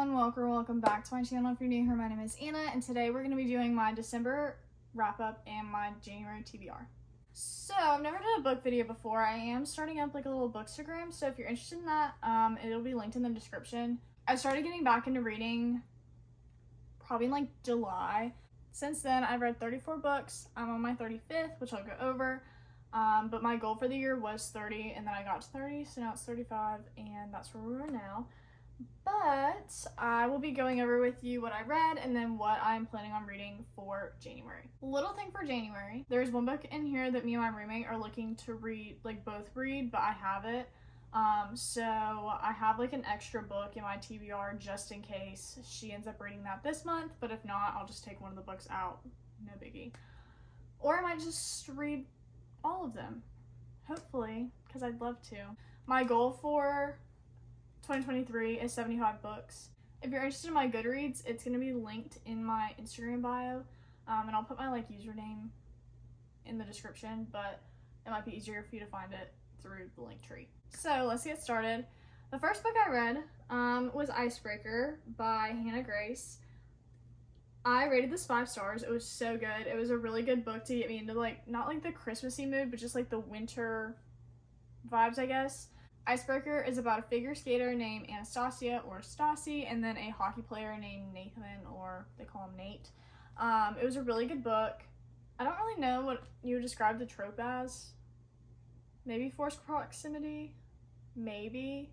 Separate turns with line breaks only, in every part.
everyone, welcome back to my channel. If you're new here, my name is Anna, and today we're going to be doing my December wrap-up and my January TBR. So, I've never done a book video before. I am starting up like a little bookstagram, so if you're interested in that, it'll be linked in the description. I started getting back into reading probably in like July. Since then, I've read 34 books. I'm on my 35th, which I'll go over. But my goal for the year was 30, and then I got to 30, so now it's 35, and that's where we are now. But I will be going over with you what I read and then what I'm planning on reading for January. Little thing for January, there's one book in here that me and my roommate are looking to read, like both read, but I have it. So I have like an extra book in my TBR just in case she ends up reading that this month, but if not, I'll just take one of the books out, no biggie. Or I might just read all of them, hopefully, because I'd love to. My goal for 2023 is 75 books. If you're interested in my Goodreads, it's going to be linked in my Instagram bio, and I'll put my like username in the description, but it might be easier for you to find it through the link tree. So let's get started. The first book I read was Icebreaker by Hannah Grace. I rated this 5 stars. It was so good. It was a really good book to get me into like, not like the Christmassy mood, but just like the winter vibes, I guess. Icebreaker is about a figure skater named Anastasia or Stassi, and then a hockey player named Nathan, or they call him Nate. It was a really good book. I don't really know what you would describe the trope as. Maybe forced proximity? Maybe.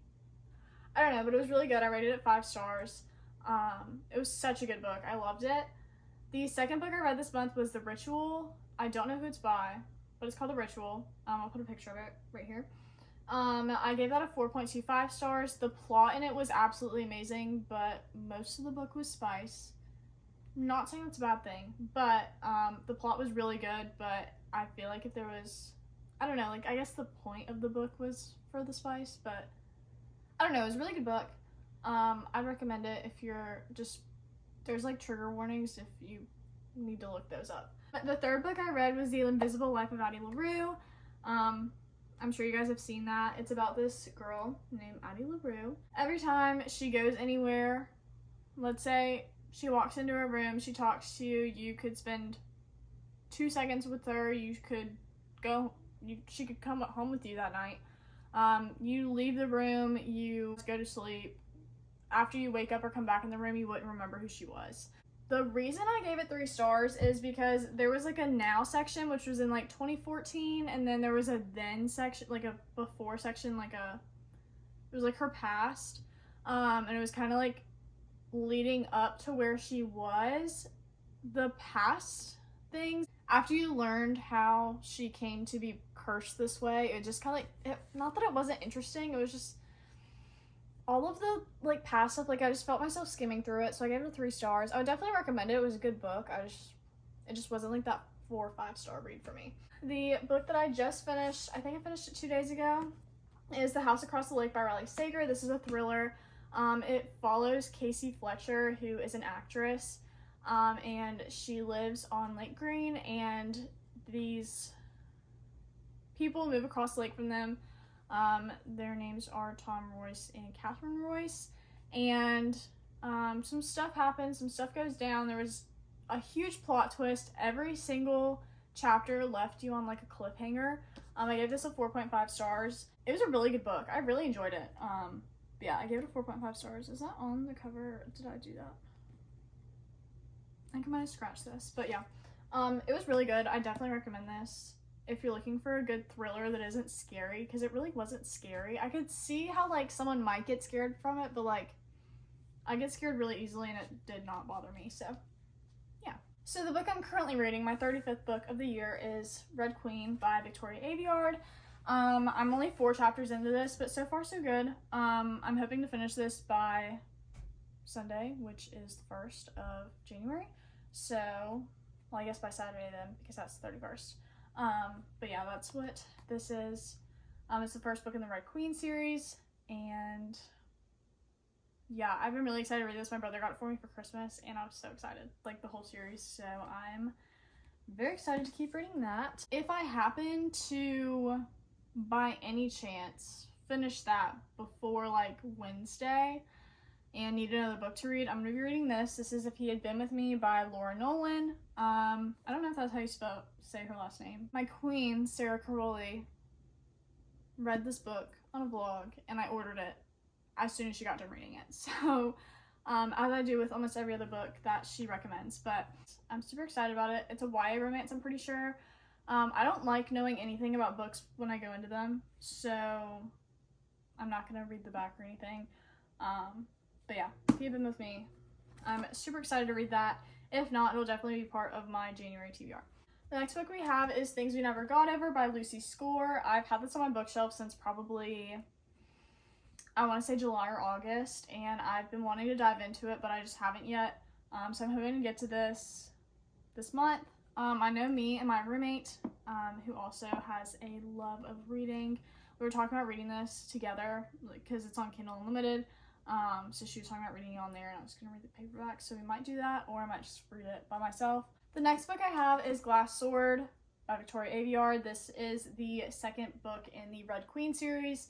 I don't know, but it was really good. I rated it 5 stars. It was such a good book. I loved it. The second book I read this month was The Ritual. I don't know who it's by, but it's called The Ritual. I'll put a picture of it right here. I gave that a 4.25 stars. The plot in it was absolutely amazing, but most of the book was spice. Not saying it's a bad thing, but the plot was really good, but I feel like if there was, I don't know, like I guess the point of the book was for the spice, but I don't know, it was a really good book. I'd recommend it if you're just, there's like trigger warnings if you need to look those up. The third book I read was The Invisible Life of Addie LaRue. I'm sure you guys have seen that. It's about this girl named Addie LaRue. Every time she goes anywhere, let's say she walks into a room, she talks to you, you could spend 2 seconds with her, you could go, she could come home with you that night. You leave the room, you go to sleep. After you wake up or come back in the room, you wouldn't remember who she was. The reason I gave it 3 stars is because there was like a now section, which was in like 2014, and then there was a then section, like a before section, like it was like her past, and it was kind of like leading up to where she was. The past things, after you learned how she came to be cursed this way, it just kind of like, not that it wasn't interesting, it was just all of the like past stuff, like I just felt myself skimming through it, so I gave it a 3 stars. I would definitely recommend it. It was a good book. It just wasn't like that 4 or 5 star read for me. The book that I just finished, I think I finished it 2 days ago, is The House Across the Lake by Riley Sager. This is a thriller. It follows Casey Fletcher, who is an actress, and she lives on Lake Green, and these people move across the lake from them. Their names are Tom Royce and Catherine Royce, and some stuff happens, some stuff goes down. There was a huge plot twist. Every single chapter left you on like a cliffhanger. I gave this a 4.5 stars. It was a really good book. I really enjoyed it. Yeah, I gave it a 4.5 stars. Is that on the cover? Did I do that? I think I might have scratched this, but yeah. It was really good. I definitely recommend this if you're looking for a good thriller that isn't scary, because it really wasn't scary. I could see how like someone might get scared from it, but like I get scared really easily and it did not bother me, so yeah. So the book I'm currently reading, my 35th book of the year, is Red Queen by Victoria Aveyard. I'm only 4 chapters into this, but so far so good. I'm hoping to finish this by Sunday, which is the 1st of January, so, well, I guess by Saturday then, because that's the 31st. But yeah, that's what this is. It's the first book in the Red Queen series, and yeah, I've been really excited to read this. My brother got it for me for Christmas, and I was so excited, like the whole series, so I'm very excited to keep reading that. If I happen to, by any chance, finish that before like Wednesday, and need another book to read, I'm going to be reading this. This is If He Had Been With Me by Laura Nolan. I don't know if that's how you say her last name. My queen, Sarah Caroli, read this book on a vlog, and I ordered it as soon as she got done reading it. So, as I do with almost every other book that she recommends, but I'm super excited about it. It's a YA romance, I'm pretty sure. I don't like knowing anything about books when I go into them, so I'm not going to read the back or anything. But yeah, If You've Been With Me, I'm super excited to read that. If not, it'll definitely be part of my January TBR. The next book we have is Things We Never Got Over by Lucy Score. I've had this on my bookshelf since probably, I want to say July or August, and I've been wanting to dive into it, but I just haven't yet. So I'm hoping to get to this month. I know me and my roommate, who also has a love of reading, we were talking about reading this together because it's on Kindle Unlimited. So she was talking about reading it on there, and I was going to read the paperback, so we might do that, or I might just read it by myself. The next book I have is Glass Sword by Victoria Aveyard. This is the second book in the Red Queen series.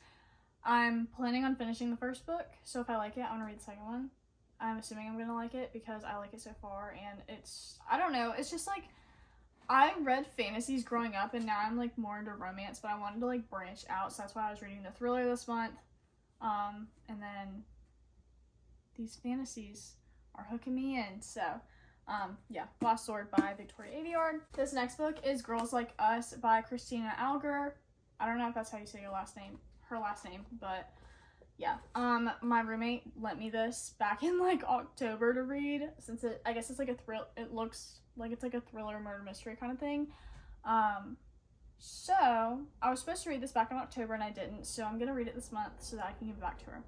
I'm planning on finishing the first book, so if I like it, I'm going to read the second one. I'm assuming I'm going to like it because I like it so far, and it's, I don't know, it's just like, I read fantasies growing up, and now I'm like more into romance, but I wanted to like branch out, so that's why I was reading the thriller this month. And then these fantasies are hooking me in, so yeah, Glass Sword by Victoria Aveyard. This next book is Girls Like Us by Christina Alger. I don't know if that's how you say her last name, but yeah. My roommate lent me this back in like October to read, since I guess it's like it looks like it's like a thriller murder mystery kind of thing. So I was supposed to read this back in October and I didn't, so I'm gonna read it this month so that I can give it back to her,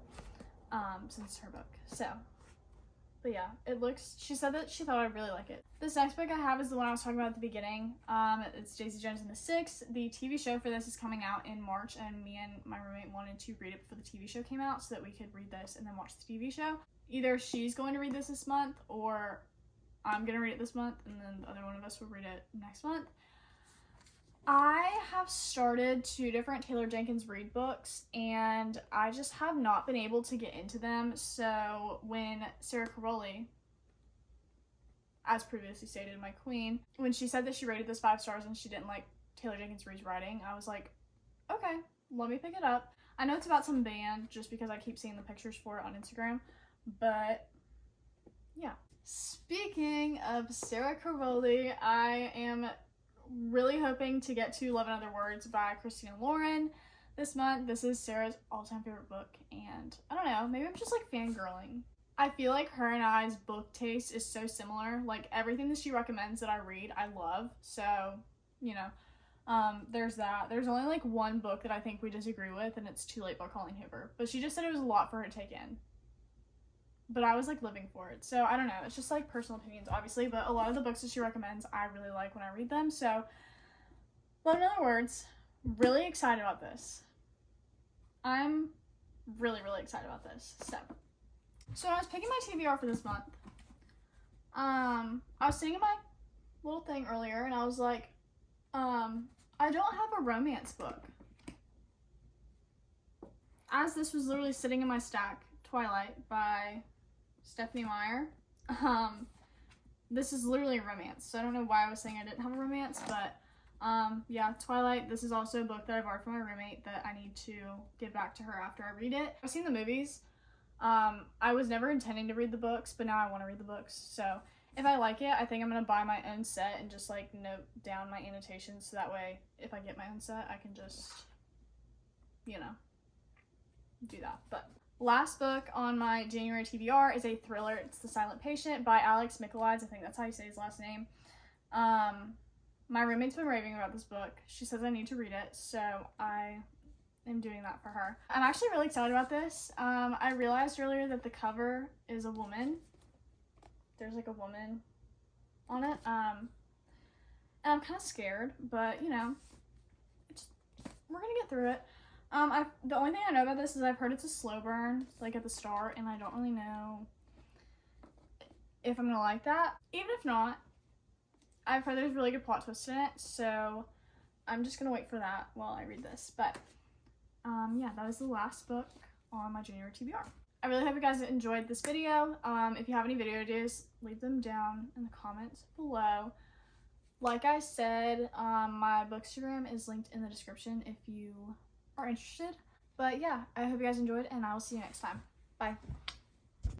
since it's her book. So, but yeah, she said that she thought I'd really like it. This next book I have is the one I was talking about at the beginning. It's Daisy Jones and the Six. The TV show for this is coming out in March, and me and my roommate wanted to read it before the TV show came out so that we could read this and then watch the TV show. Either she's going to read this month, or I'm gonna read it this month, and then the other one of us will read it next month. I have started 2 different Taylor Jenkins Reid books, and I just have not been able to get into them. So when Sarah Caroli, as previously stated, my queen, when she said that she rated this 5 stars and she didn't like Taylor Jenkins Reid's writing, I was like, okay, let me pick it up. I know it's about some band just because I keep seeing the pictures for it on Instagram, but yeah. Speaking of Sarah Caroli, I am really hoping to get to Love in Other Words by Christina Lauren this month. This is Sarah's all-time favorite book, and I don't know, maybe I'm just like fangirling. I feel like her and I's book taste is so similar. Like everything that she recommends that I read, I love. So, you know, there's that. There's only like one book that I think we disagree with, and it's Too Late by Colleen Hoover. But she just said it was a lot for her to take in. But I was like living for it. So I don't know. It's just like personal opinions, obviously. But a lot of the books that she recommends, I really like when I read them. So, Love in Other Words, really excited about this. I'm really, really excited about this. So when I was picking my TBR for this month, I was sitting in my little thing earlier, and I was like, I don't have a romance book. As this was literally sitting in my stack, Twilight by Stephanie Meyer. This is literally a romance, so I don't know why I was saying I didn't have a romance, but yeah, Twilight. This is also a book that I borrowed from my roommate that I need to give back to her after I read it. I've seen the movies. I was never intending to read the books, but now I want to read the books, so if I like it, I think I'm gonna buy my own set and just like note down my annotations, so that way if I get my own set, I can just, you know, do that. But last book on my January TBR is a thriller. It's The Silent Patient by Alex Michaelides. I think that's how you say his last name. My roommate's been raving about this book. She says I need to read it, so I am doing that for her. I'm actually really excited about this. I realized earlier that the cover is a woman. There's like a woman on it. And I'm kind of scared, but you know, we're gonna get through it. The only thing I know about this is I've heard it's a slow burn, like at the start, and I don't really know if I'm gonna like that. Even if not, I've heard there's really good plot twists in it, so I'm just gonna wait for that while I read this. But yeah, that was the last book on my January TBR. I really hope you guys enjoyed this video. If you have any video ideas, leave them down in the comments below. Like I said, my bookstagram is linked in the description if you are interested. But yeah, I hope you guys enjoyed, and I will see you next time. Bye.